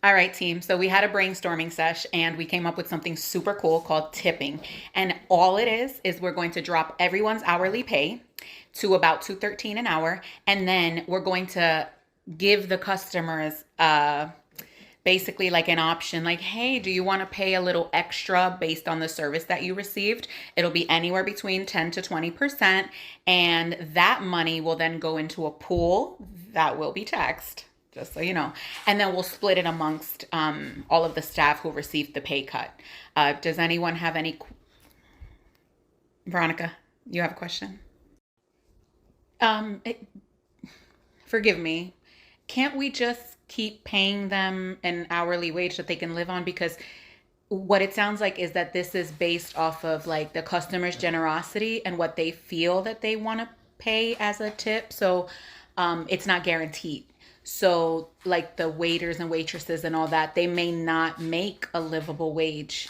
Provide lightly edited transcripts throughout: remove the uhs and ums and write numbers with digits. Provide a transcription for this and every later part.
All right, team. So we had a brainstorming sesh and we came up with something super cool called tipping. And all it is we're going to drop everyone's hourly pay to about 213 an hour, and then we're going to give the customers basically like an option like, hey, do you want to pay a little extra based on the service that you received? It'll be anywhere between 10 to 20%, and that money will then go into a pool that will be taxed, just so you know. And then we'll split it amongst all of the staff who received the pay cut. Does anyone have any? Veronica, you have a question? Um, it, Forgive me. Can't we just keep paying them an hourly wage that they can live on? Because what it sounds like is that this is based off of like the customer's generosity and what they feel that they want to pay as a tip. So it's not guaranteed. So like the waiters and waitresses and all that, they may not make a livable wage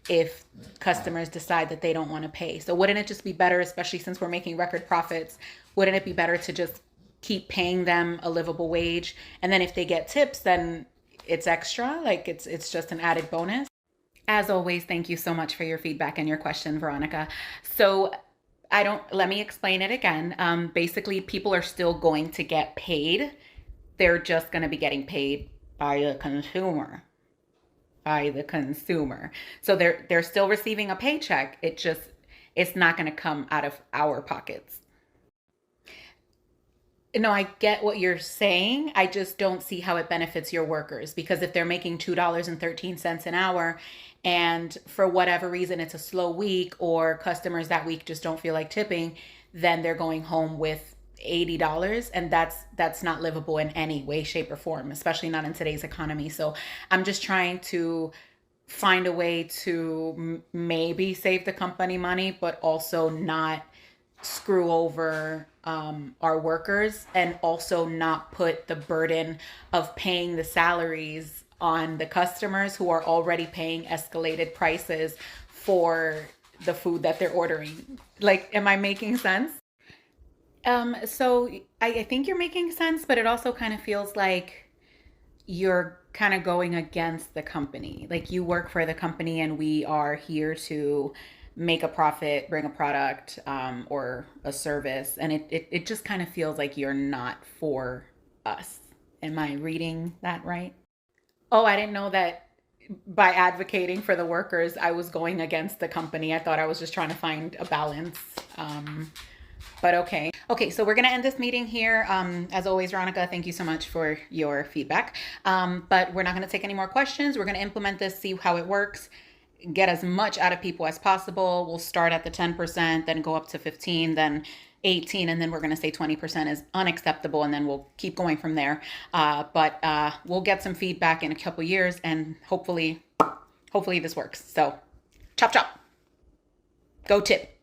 if customers decide that they don't want to pay. So wouldn't it just be better, especially since we're making record profits, wouldn't it be better to just keep paying them a livable wage? And then if they get tips, then it's extra, like it's just an added bonus. As always, thank you so much for your feedback and your question, Veronica. So let me explain it again. Basically, people are still going to get paid. They're just going to be getting paid by the consumer. By the consumer. So they're still receiving a paycheck. It's not going to come out of our pockets. No, I get what you're saying. I just don't see how it benefits your workers, because if they're making $2.13 an hour and for whatever reason it's a slow week or customers that week just don't feel like tipping, then they're going home with $80, and that's not livable in any way, shape, or form, especially not in today's economy. So I'm just trying to find a way to maybe save the company money, but also not screw over our workers, and also not put the burden of paying the salaries on the customers who are already paying escalated prices for the food that they're ordering. Like, am I making sense? So I think you're making sense, but it also kind of feels like you're kind of going against the company. Like, you work for the company and we are here to make a profit, bring a product, or a service. And it just kind of feels like you're not for us. Am I reading that right? Oh, I didn't know that by advocating for the workers, I was going against the company. I thought I was just trying to find a balance. But okay. Okay, so we're going to end this meeting here. As always, Veronica, thank you so much for your feedback. But we're not going to take any more questions. We're going to implement this, see how it works, get as much out of people as possible. We'll start at the 10%, then go up to 15, then 18, and then we're going to say 20% is unacceptable, and then we'll keep going from there. But we'll get some feedback in a couple years, and hopefully this works. So chop chop. Go tip.